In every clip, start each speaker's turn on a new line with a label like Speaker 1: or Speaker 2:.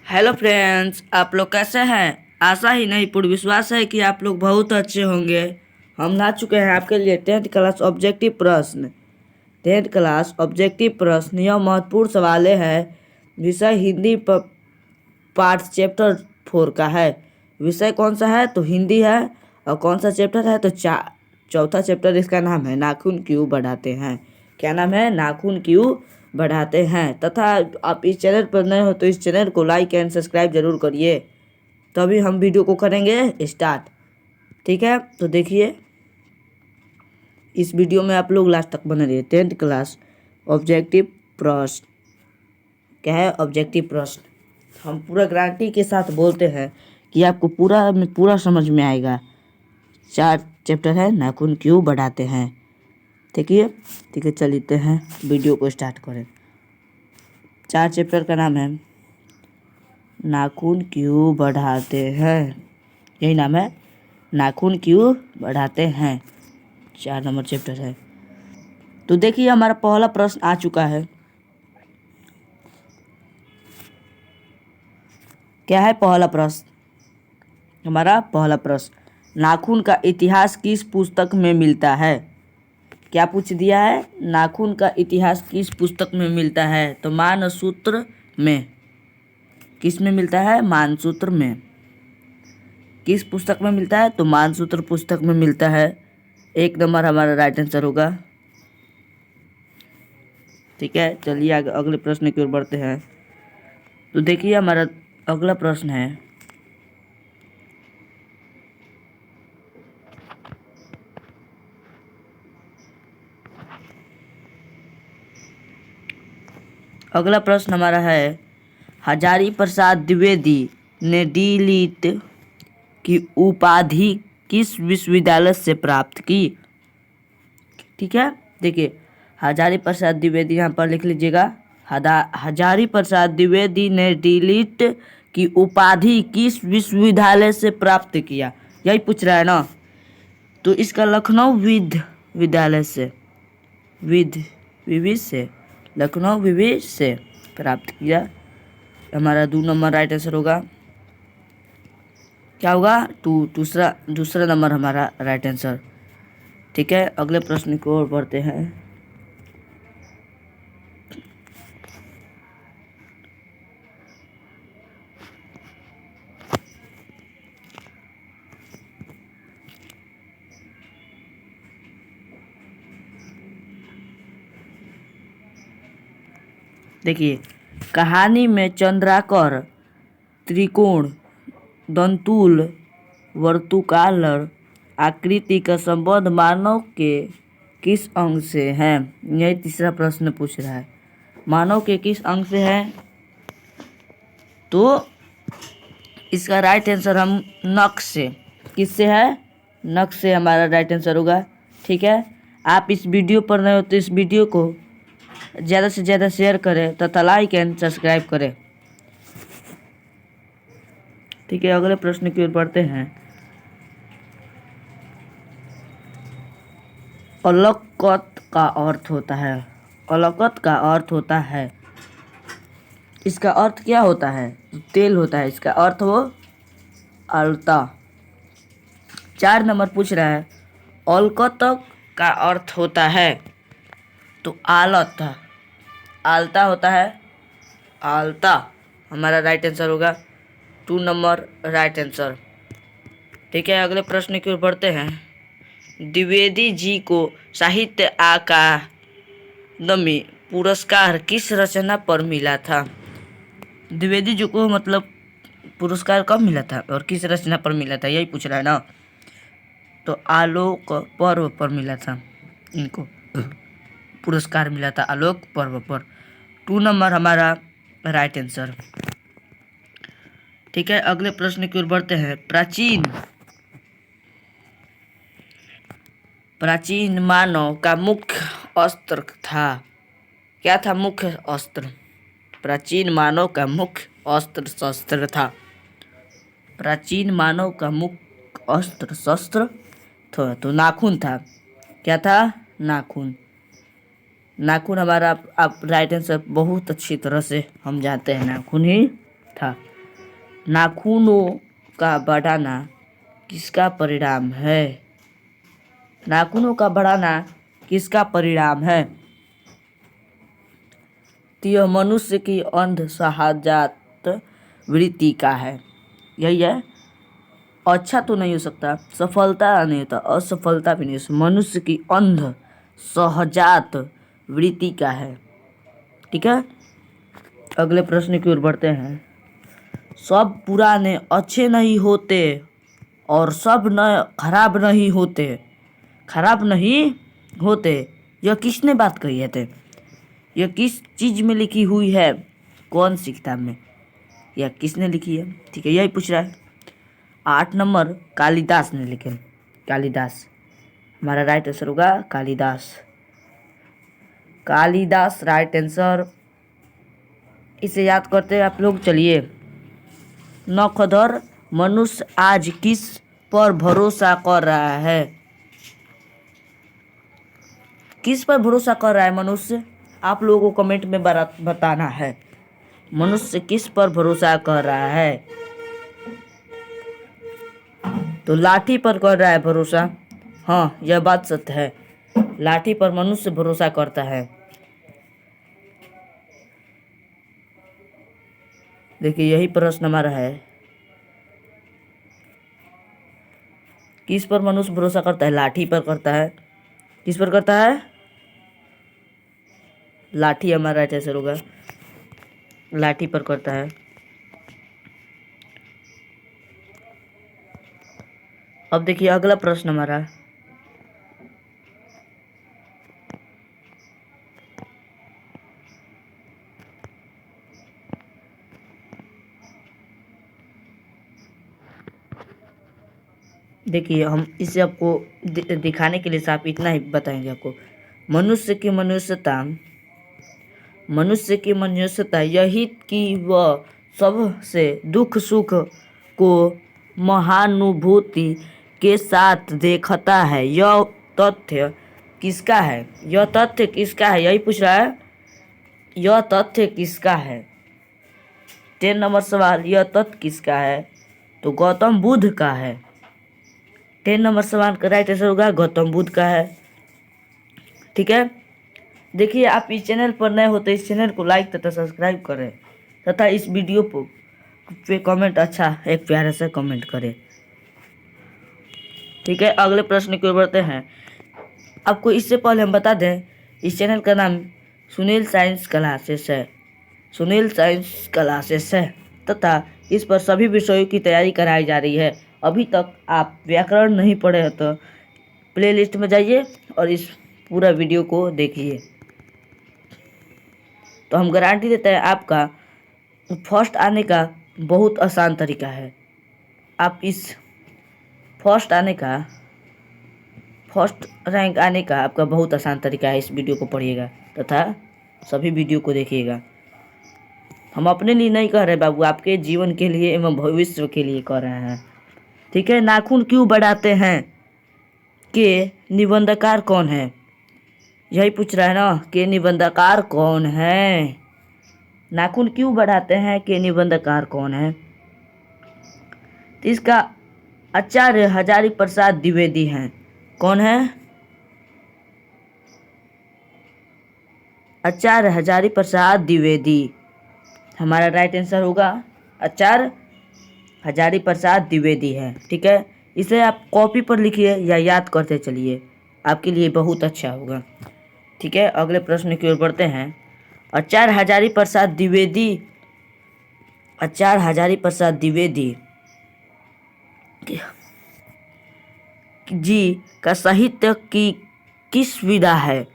Speaker 1: Hello friends, आप लोग कैसे हैं। आशा ही नहीं पूर्ण विश्वास है कि आप लोग बहुत अच्छे होंगे। हम ला चुके हैं आपके लिए 10th क्लास ऑब्जेक्टिव प्रश्न। 10th क्लास ऑब्जेक्टिव प्रश्न यह महत्वपूर्ण सवाल है। विषय हिंदी पार्ट चैप्टर 4 का है। विषय कौन सा है तो हिंदी है। और कौन सा चैप्टर है तो चौथा चैप्टर इसका नाम है नाखून क्यों बढ़ाते हैं। क्या नाम है? नाखून क्यों बढ़ाते हैं। तथा आप इस चैनल पर नए हो तो इस चैनल को लाइक एंड सब्सक्राइब जरूर करिए। तो अभी हम वीडियो को करेंगे स्टार्ट। ठीक है, तो देखिए इस वीडियो में आप लोग लास्ट तक बने रहिए। 10th क्लास ऑब्जेक्टिव प्रश्न क्या है? ऑब्जेक्टिव प्रश्न हम पूरा गारंटी के साथ बोलते हैं कि आपको पूरा समझ में आएगा। 4 चैप्टर है, नाखून क्यों बढ़ाते हैं। ठीक है, चलते हैं वीडियो को स्टार्ट करें। 4 चैप्टर का नाम है नाखून क्यों बढ़ाते हैं। यही नाम है, नाखून क्यों बढ़ाते हैं। 4 नंबर चैप्टर है। तो देखिए हमारा पहला प्रश्न आ चुका है। क्या है पहला प्रश्न? हमारा पहला प्रश्न, नाखून का इतिहास किस पुस्तक में मिलता है। क्या पूछ दिया है? नाखून का इतिहास किस पुस्तक में मिलता है तो मानसूत्र में। किस में मिलता है? मानसूत्र में। किस पुस्तक में मिलता है तो मानसूत्र पुस्तक में मिलता है। 1 नंबर हमारा राइट आंसर होगा। ठीक है, चलिए आगे अगले प्रश्न की ओर बढ़ते हैं। तो देखिए हमारा अगला प्रश्न है, अगला प्रश्न हमारा है, हजारी प्रसाद द्विवेदी ने डी.लिट की उपाधि किस विश्वविद्यालय से प्राप्त की। ठीक है, देखिए हजारी प्रसाद द्विवेदी यहाँ पर लिख लीजिएगा। हजारी प्रसाद द्विवेदी ने डी.लिट की उपाधि किस विश्वविद्यालय से प्राप्त किया, यही पूछ रहा है ना। तो इसका लखनऊ विद्यालय से विवि से लखनऊ विवि से प्राप्त किया। हमारा 2 नंबर राइट आंसर होगा। क्या होगा? दूसरा नंबर हमारा राइट आंसर। ठीक है, अगले प्रश्न की ओर बढ़ते हैं। देखिए कहानी में चंद्राकर, त्रिकोण, दंतुल, वर्तुकालर आकृति का संबंध मानव के किस अंग से है। यही तीसरा प्रश्न पूछ रहा है। मानव के किस अंग से है तो इसका राइट आंसर हम नख से। किससे है? नख से हमारा राइट आंसर होगा। ठीक है, आप इस वीडियो पर नए हो तो इस वीडियो को ज़्यादा से ज़्यादा शेयर करें तथा लाइक एंड सब्सक्राइब करें। ठीक है, अगले प्रश्न की ओर बढ़ते हैं। अलकत का अर्थ होता है। अलकत का अर्थ होता है, इसका अर्थ क्या होता है? तेल होता है, इसका अर्थ हो अलता। 4 नंबर पूछ रहा है, अलकत का अर्थ होता है तो आलत, आलता होता है। आलता हमारा राइट आंसर होगा। 2 नंबर राइट आंसर। ठीक है, अगले प्रश्न की ओर बढ़ते हैं। द्विवेदी जी को साहित्य अकादमी पुरस्कार किस रचना पर मिला था। द्विवेदी जी को मतलब पुरस्कार कब मिला था और किस रचना पर मिला था, यही पूछ रहा है ना। तो आलोक पर्व पर मिला था, इनको पुरस्कार मिला था आलोक पर्व पर। 2 नंबर हमारा राइट आंसर। ठीक है, अगले प्रश्न की ओर बढ़ते हैं। प्राचीन मानव का मुख्य अस्त्र था। क्या था मुख्य अस्त्र? प्राचीन मानव का मुख्य अस्त्र शस्त्र था। प्राचीन मानव का मुख्य अस्त्र शस्त्र था तो नाखून था। क्या था? नाखून। नाखून हमारा आप राइट आंसर बहुत अच्छी तरह से हम जानते हैं, नाखून ही था। नाखूनों का बढ़ाना किसका परिणाम है? नाखूनों का बढ़ाना किसका परिणाम है? तो यह मनुष्य की अंध सहजात वृत्ति का है। यही है। अच्छा तो नहीं हो सकता, सफलता नहीं होता, असफलता भी नहीं हो सकता, मनुष्य की अंध सहजात वृत्ति का है। ठीक है, अगले प्रश्न की ओर बढ़ते हैं। सब पुराने अच्छे नहीं होते और सब नए खराब नहीं होते। खराब नहीं होते, यह किसने बात कही है? यह किस चीज में लिखी हुई है? कौन सी किताब में? यह किसने लिखी है? ठीक है, यही पूछ रहा है। 8 नंबर कालिदास ने लिखे। कालिदास हमारा राइट आंसर होगा कालिदास। Kalidas right answer. इसे याद करते हैं आप लोग। चलिए, नखदर मनुष्य आज किस पर भरोसा कर रहा है? किस पर भरोसा कर रहा है मनुष्य? आप लोगों को कमेंट में बताना है। मनुष्य किस पर भरोसा कर रहा है? तो लाठी पर कर रहा है भरोसा। हाँ, यह बात सत्य है, लाठी पर मनुष्य भरोसा करता है। देखिए, यही प्रश्न हमारा है। किस पर मनुष्य भरोसा करता है? लाठी पर करता है। किस पर करता है? लाठी हमारा राइट आंसर होगा, लाठी पर करता है। अब देखिए अगला प्रश्न हमारा। देखिए, हम इसे आपको दिखाने के लिए साफ इतना ही बताएंगे आपको। मनुष्य की मनुष्यता यही कि वह सबसे दुख सुख को महानुभूति के साथ देखता है। यह तथ्य किसका है? यह तथ्य किसका है? यही पूछ रहा है। यह तथ्य किसका है? 10 नंबर सवाल, यह तथ्य किसका है? तो गौतम बुद्ध का है। 10 नंबर सवाल का राइट आंसर होगा गौतम बुद्ध का है। ठीक है, देखिए, आप इस चैनल पर नए हो तो इस चैनल को लाइक तथा सब्सक्राइब करें तथा इस वीडियो पे कमेंट अच्छा एक प्यारा सा कमेंट करें। ठीक है, अगले प्रश्न की ओर बढ़ते हैं। आपको इससे पहले हम बता दें, इस चैनल का नाम सुनील साइंस क्लासेस है। सुनील साइंस क्लासेस है तथा इस पर सभी विषयों की तैयारी कराई जा रही है। अभी तक आप व्याकरण नहीं पढ़े हो तो प्लेलिस्ट में जाइए और इस पूरा वीडियो को देखिए। तो हम गारंटी देते हैं आपका फर्स्ट आने का बहुत आसान तरीका है। आप इस फर्स्ट रैंक आने का आपका बहुत आसान तरीका है। इस वीडियो को पढ़िएगा तथा सभी वीडियो को देखिएगा। हम अपने लिए नहीं कह रहे बाबू, आपके जीवन के लिए एवं भविष्य के लिए कह रहे हैं। ठीक है, नाखून क्यों बढ़ाते हैं के निबंधकार कौन है? यही पूछ रहा है ना कि निबंधकार कौन है? नाखून क्यों बढ़ाते हैं के निबंधकार कौन है? तो इसका आचार्य हजारी प्रसाद द्विवेदी हैं। कौन है? आचार्य हजारी प्रसाद द्विवेदी हमारा राइट आंसर होगा। आचार्य हजारी प्रसाद द्विवेदी है। ठीक है, इसे आप कॉपी पर लिखिए या याद करते चलिए, आपके लिए बहुत अच्छा होगा। ठीक है, अगले प्रश्न की ओर बढ़ते हैं। आचार्य हजारी प्रसाद द्विवेदी जी का साहित्य की किस विधा है?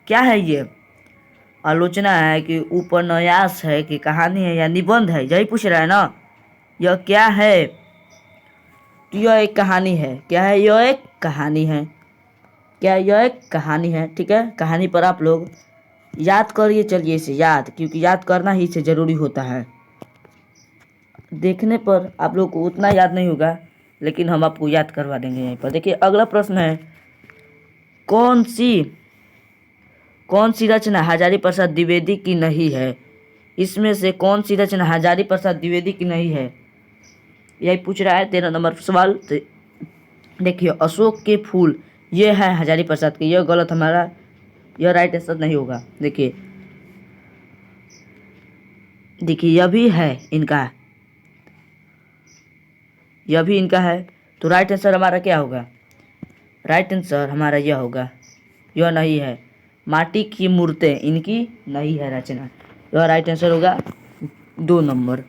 Speaker 1: क्या है ये? आलोचना है कि उपन्यास है कि कहानी है या निबंध है? यही पूछ रहा है ना। यह क्या है? तो यह एक कहानी है। क्या है? यह एक कहानी है। क्या यह एक कहानी है? ठीक है, कहानी पर आप लोग याद करिए। चलिए इसे याद, क्योंकि याद करना ही इसे ज़रूरी होता है। देखने पर आप लोग को उतना याद नहीं होगा, लेकिन हम आपको याद करवा देंगे यहीं पर। देखिए, अगला प्रश्न है। कौन सी रचना हजारी प्रसाद द्विवेदी की नहीं है? इसमें से कौन सी रचना हजारी प्रसाद द्विवेदी की नहीं है? यही पूछ रहा है 13 नंबर सवाल। तो देखिए अशोक के फूल, ये है हजारी प्रसाद के, यह गलत हमारा, यह राइट आंसर नहीं होगा। देखिए यह भी है इनका, यह भी इनका है। तो राइट आंसर हमारा क्या होगा? राइट आंसर हमारा यह होगा, यह नहीं है। माटी की मूर्तें इनकी नहीं है रचना, यह राइट आंसर होगा 2 नंबर।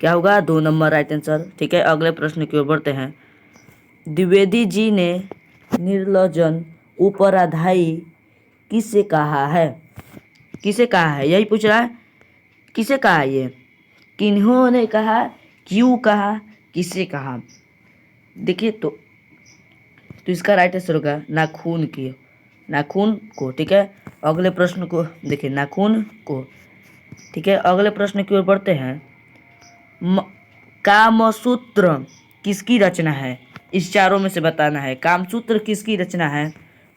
Speaker 1: क्या होगा? 2 नंबर राइट आंसर। ठीक है, अगले प्रश्न की ओर बढ़ते हैं। द्विवेदी जी ने निर्लजन उपराधाई किसे कहा है? किसे कहा है, यही पूछ रहा है। किसे कहा है ये? किन्होंने कहा, क्यों कहा, किसे कहा? देखिए तो इसका राइट आंसर होगा नाखून की, नाखून को। ठीक है, अगले प्रश्न को देखिए, नाखून को। ठीक है, अगले प्रश्न की ओर बढ़ते हैं। कामसूत्र किसकी रचना है? इस चारों में से बताना है कामसूत्र किसकी रचना है।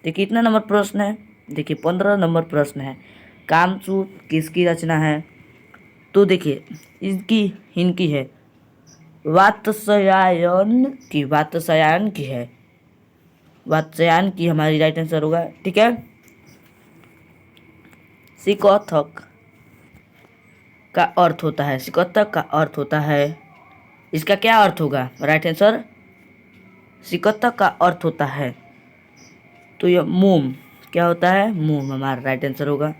Speaker 1: देखिए कितना नंबर प्रश्न है? देखिए 15 नंबर प्रश्न है। कामसूत्र किसकी रचना है? तो देखिए इनकी है वात्स्यायन की, वात्स्यायन की है, वात्स्यायन की हमारी राइट आंसर होगा। ठीक है, सिकोथक का अर्थ होता है, सिकोथक का अर्थ होता है, इसका क्या अर्थ होगा? राइट आंसर सिकोथक का अर्थ होता है, तो यह मोम, क्या होता है? मोम हमारा राइट आंसर होगा।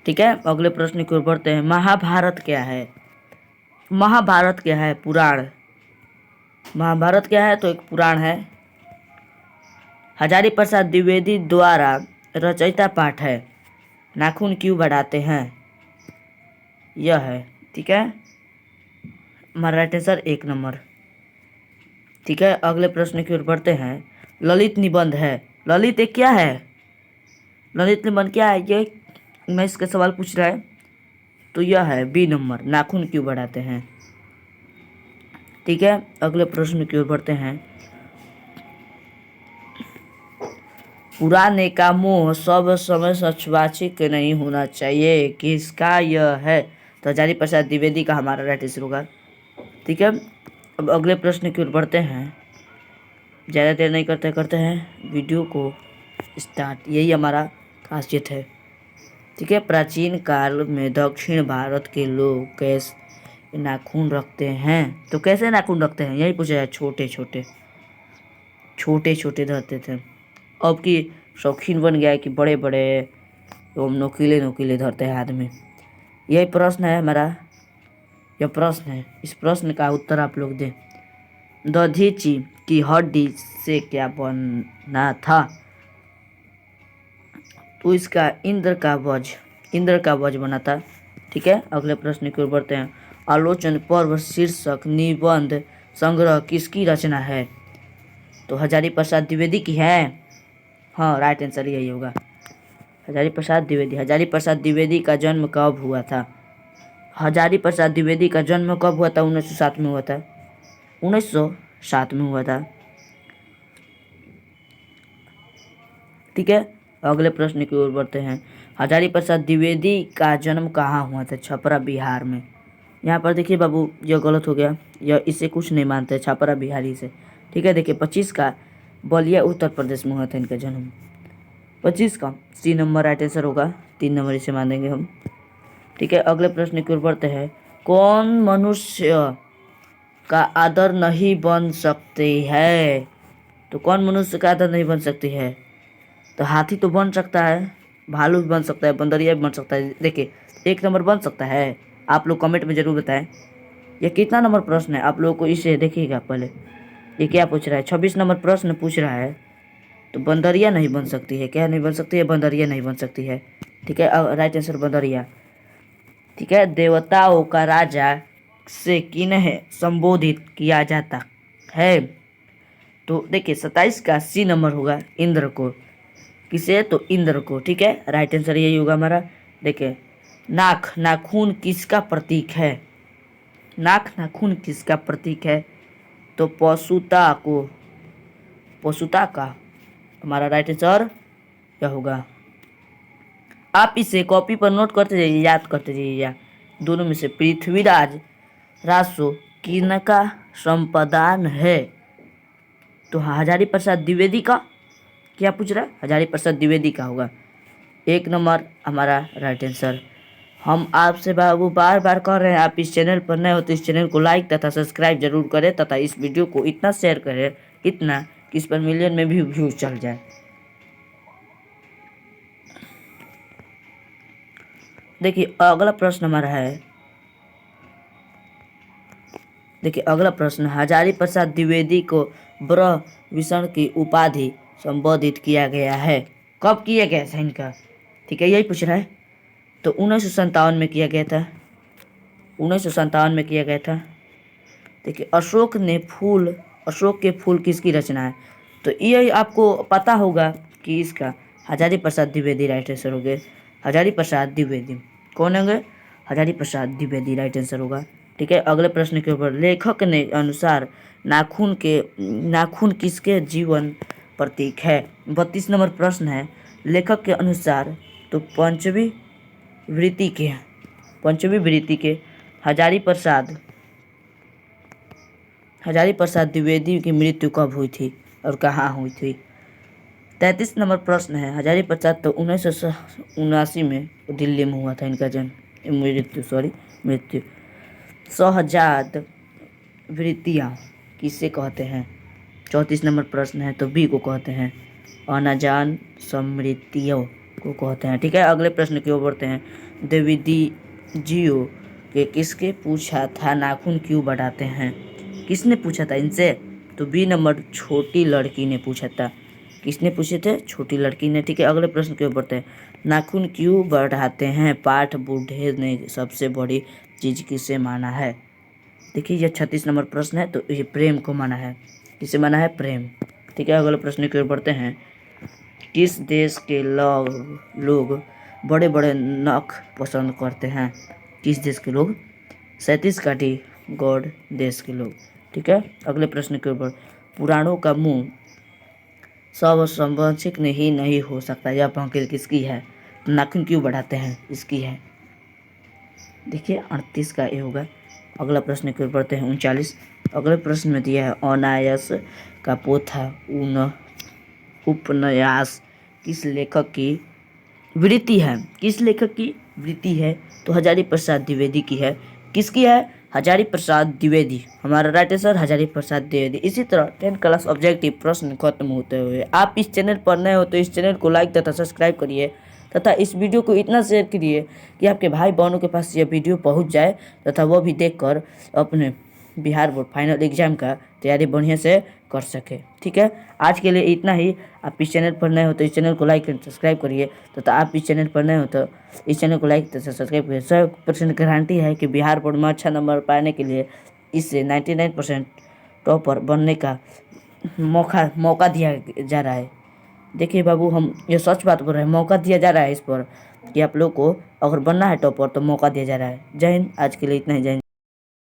Speaker 1: ठीक है, अगले प्रश्न की ओर बढ़ते हैं। महाभारत क्या है? महाभारत क्या है? पुराण। महाभारत क्या है? तो एक पुराण है। हजारी प्रसाद द्विवेदी द्वारा रचयिता पाठ है। नाखून क्यों बढ़ाते हैं, यह है। ठीक है, हमारा राइट आंसर 1 नंबर। ठीक है, अगले प्रश्न की ओर बढ़ते हैं। ललित निबंध है, ललित एक क्या है? ललित निबंध क्या है? ये मैं इसका सवाल पूछ रहा है, तो यह है बी नंबर, नाखून क्यों बढ़ाते हैं। ठीक है, अगले प्रश्न की ओर बढ़ते हैं। पुराने का मोह सब समय सचवाचिक नहीं होना चाहिए, किसका यह है? तो हजारी प्रसाद द्विवेदी का हमारा राइट आंसर होगा। ठीक है, अब अगले प्रश्न की ओर बढ़ते हैं। ज़्यादा देर नहीं करते हैं वीडियो को स्टार्ट, यही हमारा खासियत है। ठीक है, प्राचीन काल में दक्षिण भारत के लोग कैसे नाखून रखते हैं? तो कैसे नाखून रखते हैं, यही पूछा है। छोटे छोटे छोटे छोटे धरते थे, अब की शौकीन बन गया है कि बड़े बड़े एवं नोकीले नोकीले धरते हैं हाथ में। यही प्रश्न है हमारा, यह प्रश्न है, इस प्रश्न का उत्तर आप लोग दें। दधीची की हड्डी से क्या बना था? तो इसका इंद्र का वज बना था। ठीक है, अगले प्रश्न की ओर बढ़ते हैं। आलोचन पर्व शीर्षक निबंध संग्रह किसकी रचना है? तो हजारी प्रसाद द्विवेदी की है। हाँ, राइट आंसर यही होगा, हजारी प्रसाद द्विवेदी। हजारी प्रसाद द्विवेदी का जन्म कब हुआ था? हजारी प्रसाद द्विवेदी का जन्म कब हुआ था? 1907 में हुआ था, 1907 में हुआ था। ठीक है, अगले प्रश्न की ओर बढ़ते हैं। हजारी प्रसाद द्विवेदी का जन्म कहाँ हुआ था? छपरा बिहार में। यहाँ पर देखिए बाबू, यह गलत हो गया, यह इससे कुछ नहीं मानते, छपरा बिहारी से। ठीक है, देखिए 25 का बलिया उत्तर प्रदेश में हुआ था इनका जन्म। 25 का सी नंबर राइट आंसर होगा, 3 नंबर इसे मान देंगे हम। ठीक है, अगले प्रश्न की ओर बढ़ते हैं। कौन मनुष्य का आदर नहीं बन सकती है? तो कौन मनुष्य का आदर नहीं बन सकती है? तो हाथी तो बन सकता है, भालू भी बन सकता है, बंदरिया भी बन सकता है। देखिए 1 नंबर बन सकता है, आप लोग कमेंट में ज़रूर बताएं। यह कितना नंबर प्रश्न है आप लोगों को, इसे देखिएगा पहले। ये क्या पूछ रहा है? 26 नंबर प्रश्न पूछ रहा है। तो बंदरिया नहीं बन सकती है, क्या नहीं बन सकती है? बंदरिया नहीं बन सकती है। ठीक है, राइट आंसर बंदरिया। ठीक है, देवताओं का राजा से किन्हें संबोधित किया जाता है? तो देखिए 27 का सी नंबर होगा, इंद्र को। किसे? तो इंद्र को। ठीक है, राइट आंसर यही होगा हमारा। देखिए नाखून किसका प्रतीक है? नाखून किसका प्रतीक है? तो पशुता को, पशुता का हमारा राइट आंसर क्या होगा? आप इसे कॉपी पर नोट करते जाइए, याद करते जाइए। दोनों में से पृथ्वीराज रासो किनका संपादन है? तो हजारी प्रसाद द्विवेदी का। क्या पूछ रहा है? हजारी प्रसाद द्विवेदी का होगा। 1 नंबर हमारा राइट आंसर। हम आपसे बाबू बार बार कह रहे हैं, आप इस चैनल पर नए हो तो इस चैनल को लाइक तथा सब्सक्राइब जरूर करें तथा इस वीडियो को इतना शेयर करें, इतना कि इस पर मिलियन में भी व्यूज चल जाए। देखिए अगला प्रश्न हमारा है, देखिए अगला प्रश्न, हजारी प्रसाद द्विवेदी को ब्रह्म विष्णु की उपाधि संबोधित किया गया है। कब किया गया था इनका? ठीक है, यही पूछ रहा है। तो 1957 में किया गया था। 1957 में किया गया था। देखिए अशोक के फूल किसकी रचना है? तो ये आपको पता होगा कि इसका हजारी प्रसाद द्विवेदी राइट आंसर हो गए। हजारी प्रसाद द्विवेदी कौन होंगे? हजारी प्रसाद द्विवेदी राइट आंसर होगा। ठीक है, अगले प्रश्न के ऊपर, लेखक ने अनुसार नाखून किसके जीवन प्रतीक है? 32 नंबर प्रश्न है। लेखक के अनुसार तो पंचवी वृत्ति के हजारी प्रसाद द्विवेदी की मृत्यु कब हुई थी और कहाँ हुई थी? 33 नंबर प्रश्न है। हजारी प्रसाद तो 1979 में दिल्ली में हुआ था इनका जन्म, मृत्यु। सहजाद वृत्तियाँ किसे कहते हैं? 34 नंबर प्रश्न है। तो बी को कहते हैं अनाजान समृद्धियों को कहते हैं। ठीक है, अगले प्रश्न की ओर बढ़ते हैं। द्विवेदीजियों के किसके पूछा था नाखून क्यों बढ़ाते हैं? किसने पूछा था इनसे? तो बी नंबर छोटी लड़की ने पूछा था। किसने पूछे थे? छोटी लड़की ने। ठीक है, अगले प्रश्न की ओर बढ़ते हैं। नाखून क्यों बढ़ाते हैं? पाठ बूढ़े ने सबसे बड़ी चीज किसे माना है? देखिए यह 36 नंबर प्रश्न है। तो ये प्रेम को माना है। किसे माना है? प्रेम। ठीक है, अगले प्रश्न की ओर बढ़ते हैं। किस देश के लोग बड़े बड़े नख पसंद करते हैं? किस देश के लोग? छत्तीसगढ़ी गौड़ देश के लोग। ठीक है, अगले प्रश्न के ऊपर, पुराणों का मुंह सब संवंशिक ही नहीं हो सकता, यह पंक्ति किसकी है? नाखून क्यों बढ़ाते हैं? इसकी है। देखिए 38 का ये होगा। अगला प्रश्न की ओर बढ़ते हैं। 39 अगले प्रश्न में दिया है, अनायास का पोथा उपन्यास किस लेखक की वृत्ति है? किस लेखक की वृत्ति है? तो हजारी प्रसाद द्विवेदी की है। किसकी है? हजारी प्रसाद द्विवेदी। हमारा राइट आंसर हजारी प्रसाद द्विवेदी। इसी तरह 10th क्लास ऑब्जेक्टिव प्रश्न खत्म होते हुए, आप इस चैनल पर नए हो तो इस चैनल को लाइक तथा सब्सक्राइब करिए तथा इस वीडियो को इतना शेयर करिए कि आपके भाई बहनों के पास यह वीडियो पहुंच जाए तथा वो भी देखकर अपने बिहार बोर्ड फाइनल एग्जाम का तैयारी बढ़िया से कर सके। ठीक है, आज के लिए इतना ही। आप इस चैनल पर नए हो तो इस चैनल को लाइक एंड सब्सक्राइब करिए तथा आप इस चैनल पर नए हो तो इस चैनल को लाइक तथा सब्सक्राइब करिए। 100% गारंटी है कि बिहार बोर्ड में अच्छा नंबर पाने के लिए इससे 99% टॉपर बनने का मौका दिया जा रहा है। देखिए बाबू, हम ये सच बात बोल रहे हैं, मौका दिया जा रहा है इस पर कि आप लोग को अगर बनना है टॉपर तो मौका दिया जा रहा है। जय हिंद। आज के लिए इतना ही। जय हिंद।